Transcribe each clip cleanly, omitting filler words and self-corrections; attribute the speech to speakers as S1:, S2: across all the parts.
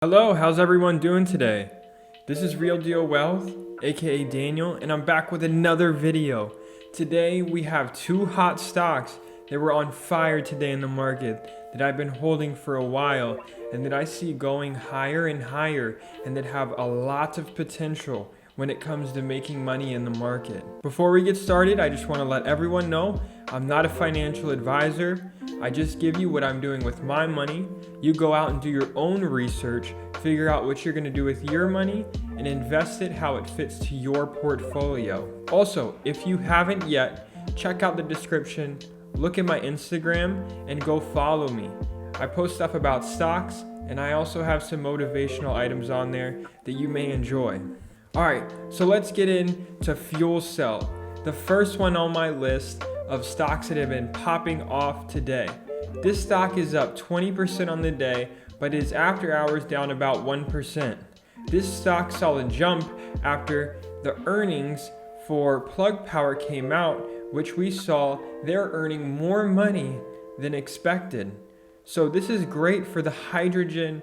S1: Hello, how's everyone doing today? This is Real Deal Wealth, aka Daniel, and I'm back with another video. Today we have two hot stocks that were on fire today in the market that I've been holding for a while and that I see going higher and higher and that have a lot of potential when it comes to making money in the market. Before we get started, I just want to let everyone know I'm not a financial advisor. I just give you what I'm doing with my money. You go out and do your own research, figure out what you're going to do with your money, and invest it how it fits to your portfolio. Also, if you haven't yet, check out the description, look at my Instagram, and go follow me. I post stuff about stocks, and I also have some motivational items on there that you may enjoy. Alright, so let's get into Fuel Cell, the first one on my list of stocks that have been popping off today. This stock is up 20% on the day, but is after hours down about 1%. This stock saw a jump after the earnings for Plug Power came out, which we saw they're earning more money than expected. So this is great for the hydrogen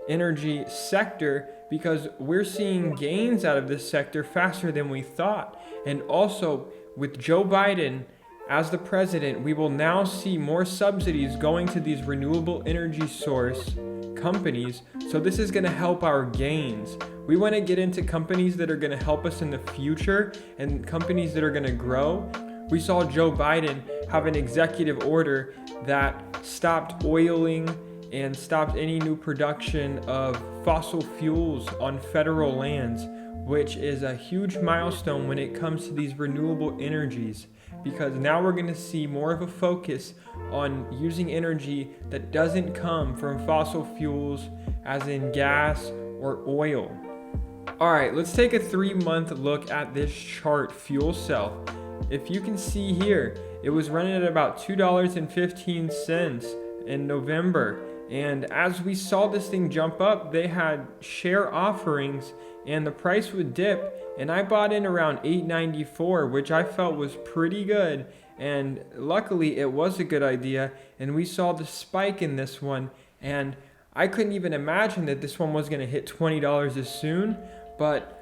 S1: energy sector because we're seeing gains out of this sector faster than we thought. And also with Joe Biden as the president, we will now see more subsidies going to these renewable energy source companies. So this is going to help our gains. We want to get into companies that are going to help us in the future and companies that are going to grow. We saw Joe Biden have an executive order that stopped oiling and stopped any new production of fossil fuels on federal lands, which is a huge milestone when it comes to these renewable energies, because now we're going to see more of a focus on using energy that doesn't come from fossil fuels, as in gas or oil. Alright, let's take a 3-month look at this chart, Fuel Cell. If you can see here, it was running at about $2.15 in November. And as we saw this thing jump up, they had share offerings and the price would dip. And I bought in around $8.94, which I felt was pretty good. And luckily it was a good idea. And we saw the spike in this one. And I couldn't even imagine that this one was going to hit $20 as soon. But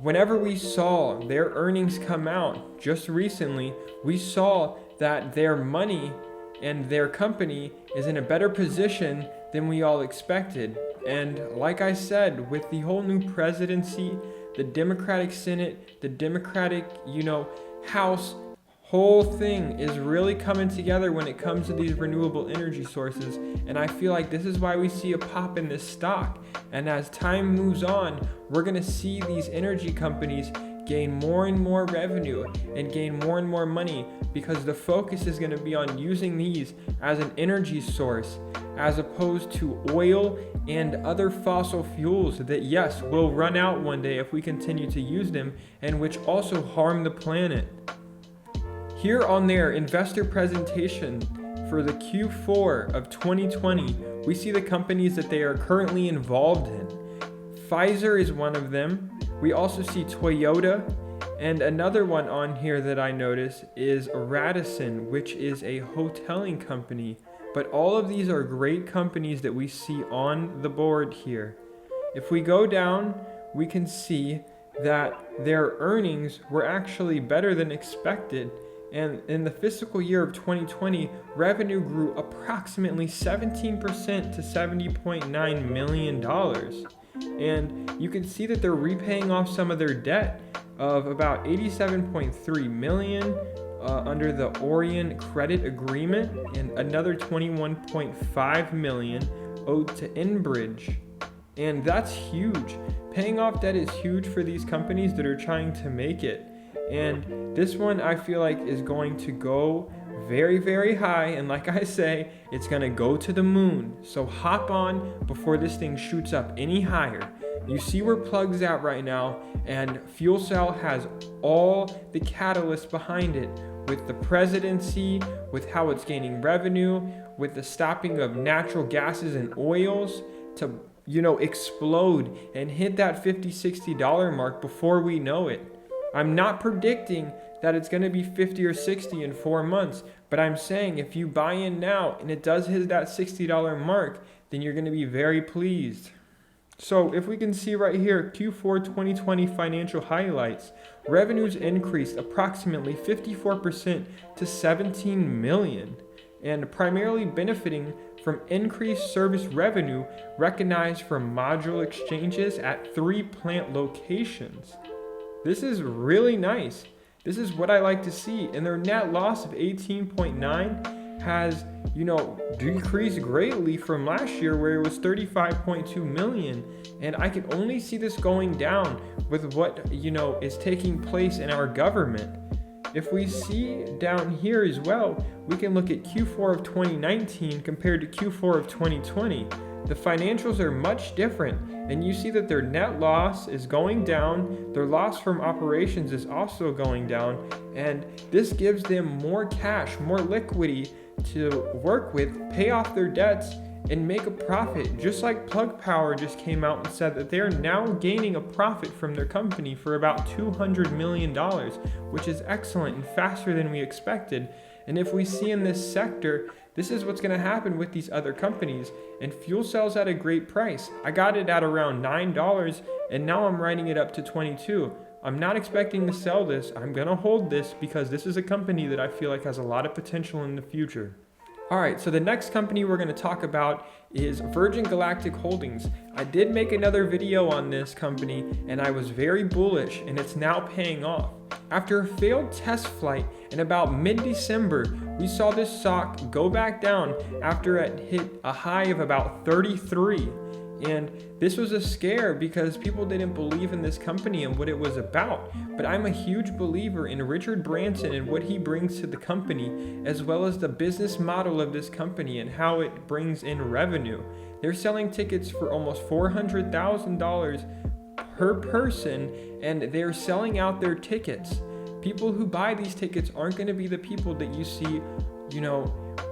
S1: whenever we saw their earnings come out just recently, we saw that their money and their company is in a better position than we all expected. And like I said, with the whole new presidency, the Democratic Senate, the Democratic, House, whole thing is really coming together when it comes to these renewable energy sources. And I feel like this is why we see a pop in this stock. And as time moves on, we're going to see these energy companies gain more and more revenue and gain more and more money, because the focus is going to be on using these as an energy source as opposed to oil and other fossil fuels that, yes, will run out one day if we continue to use them, and which also harm the planet. Here on their investor presentation for the Q4 of 2020, we see the companies that they are currently involved in. Pfizer is one of them. We also see Toyota, and another one on here that I notice is Radisson, which is a hoteling company. But all of these are great companies that we see on the board here. If we go down, we can see that their earnings were actually better than expected. And in the fiscal year of 2020, revenue grew approximately 17% to $70.9 million. And you can see that they're repaying off some of their debt of about $87.3 million under the Orion credit agreement, and another $21.5 million owed to Enbridge. And that's huge. Paying off debt is huge for these companies that are trying to make it. And this one I feel like is going to go very, very high. And like I say, it's going to go to the moon. So hop on before this thing shoots up any higher. You see where Plug's at right now, and Fuel Cell has all the catalysts behind it, with the presidency, with how it's gaining revenue, with the stopping of natural gases and oils to, explode and hit that $50-$60 mark before we know it. I'm not predicting that it's going to be 50 or 60 in 4 months, but I'm saying if you buy in now and it does hit that $60 mark, then you're going to be very pleased. So if we can see right here, Q4 2020 financial highlights, revenues increased approximately 54% to 17 million, and primarily benefiting from increased service revenue recognized from module exchanges at 3 plant locations. This is really nice. This is what I like to see. And their net loss of 18.9 has, decreased greatly from last year where it was 35.2 million. And I can only see this going down with what, is taking place in our government. If we see down here as well, we can look at Q4 of 2019 compared to Q4 of 2020. The financials are much different, and you see that their net loss is going down, their loss from operations is also going down, and this gives them more cash, more liquidity to work with, pay off their debts, and make a profit. Just like Plug Power just came out and said that they're now gaining a profit from their company for about $200 million, which is excellent and faster than we expected. And if we see in this sector, this is what's going to happen with these other companies. And fuel cells at a great price. I got it at around $9, and now I'm writing it up to $22. I'm not expecting to sell this. I'm going to hold this because this is a company that I feel like has a lot of potential in the future. All right, so the next company we're going to talk about is Virgin Galactic Holdings. I did make another video on this company, and I was very bullish, and it's now paying off. After a failed test flight in about mid-December, we saw this stock go back down after it hit a high of about 33. And this was a scare because people didn't believe in this company and what it was about. But I'm a huge believer in Richard Branson and what he brings to the company, as well as the business model of this company and how it brings in revenue. They're selling tickets for almost $400,000 per person, and they're selling out their tickets. People who buy these tickets aren't going to be the people that you see,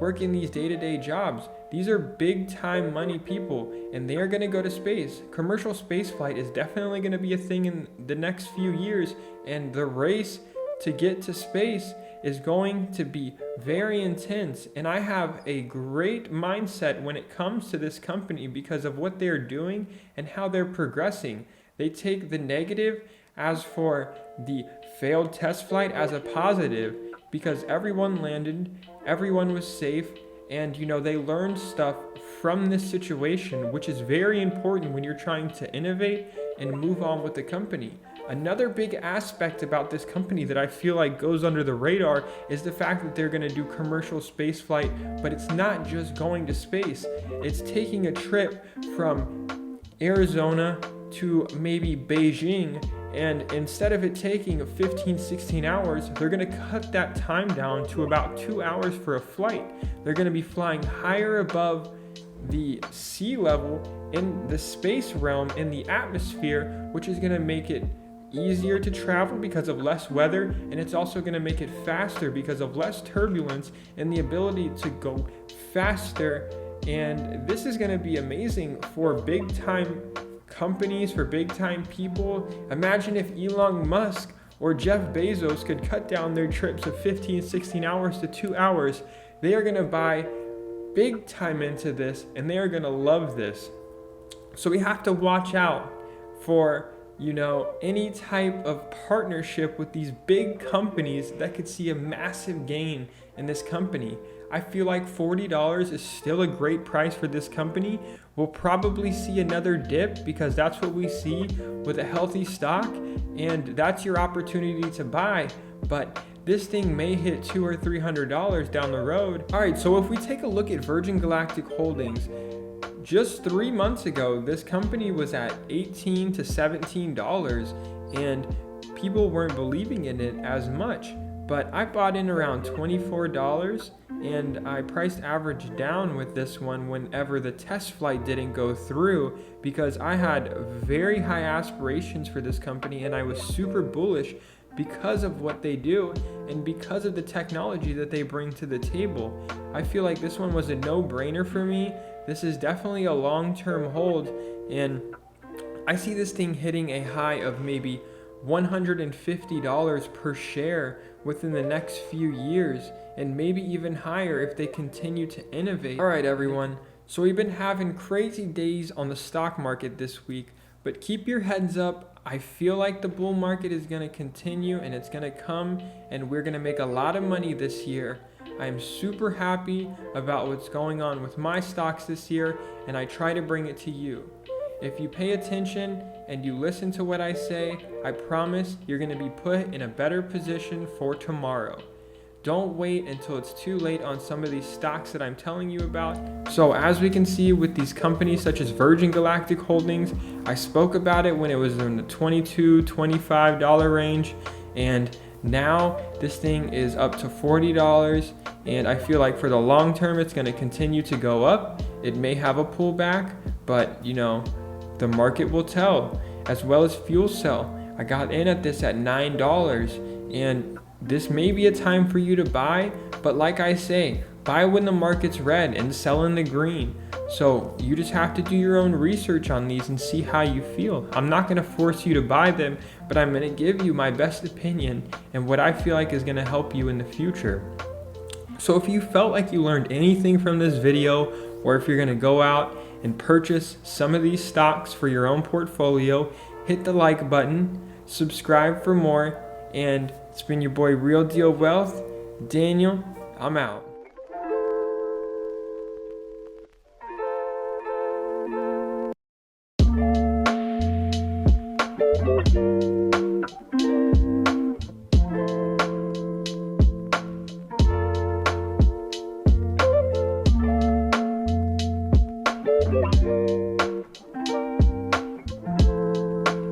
S1: working these day-to-day jobs. These are big-time money people, and they are going to go to space. Commercial space flight is definitely going to be a thing in the next few years, and the race to get to space is going to be very intense. And I have a great mindset when it comes to this company because of what they're doing and how they're progressing. They take the negative as for the failed test flight as a positive because everyone landed, everyone was safe, and they learned stuff from this situation, which is very important when you're trying to innovate and move on with the company. Another big aspect about this company that I feel like goes under the radar is the fact that they're going to do commercial space flight, but it's not just going to space. It's taking a trip from Arizona to maybe Beijing, and instead of it taking 15-16 hours, they're going to cut that time down to about 2 hours for a flight. They're going to be flying higher above the sea level in the space realm, in the atmosphere, which is going to make it easier to travel because of less weather, and it's also going to make it faster because of less turbulence and the ability to go faster. And this is going to be amazing for big time companies, for big time people. Imagine if Elon Musk or Jeff Bezos could cut down their trips of 15-16 hours to 2 hours. They are going to buy big time into this, and they are going to love this. So we have to watch out for any type of partnership with these big companies that could see a massive gain in this company. I feel like $40 is still a great price for this company. We'll probably see another dip because that's what we see with a healthy stock, and that's your opportunity to buy. But this thing may hit $200 or $300 down the road. All right, so if we take a look at Virgin Galactic Holdings, just 3 months ago, this company was at $18 to $17, and people weren't believing in it as much. But I bought in around $24, and I priced average down with this one whenever the test flight didn't go through because I had very high aspirations for this company, and I was super bullish because of what they do and because of the technology that they bring to the table. I feel like this one was a no-brainer for me. This is definitely a long-term hold, and I see this thing hitting a high of maybe $150 per share within the next few years, and maybe even higher if they continue to innovate. All right, everyone. So we've been having crazy days on the stock market this week, but keep your heads up. I feel like the bull market is going to continue and it's going to come and we're going to make a lot of money this year. I am super happy about what's going on with my stocks this year, and I try to bring it to you. If you pay attention and you listen to what I say, I promise you're going to be put in a better position for tomorrow. Don't wait until it's too late on some of these stocks that I'm telling you about. So as we can see with these companies such as Virgin Galactic Holdings, I spoke about it when it was in the $22, $25 range, and now this thing is up to $40, and I feel like for the long term it's going to continue to go up. It may have a pullback, but the market will tell. As well as Fuel Cell. I got in at this at $9, and this may be a time for you to buy, but like I say, buy when the market's red and sell in the green. So you just have to do your own research on these and see how you feel. I'm not going to force you to buy them, but I'm going to give you my best opinion and what I feel like is going to help you in the future. So if you felt like you learned anything from this video, or if you're going to go out and purchase some of these stocks for your own portfolio, hit the like button, subscribe for more, and it's been your boy Real Deal Wealth, Daniel. I'm out.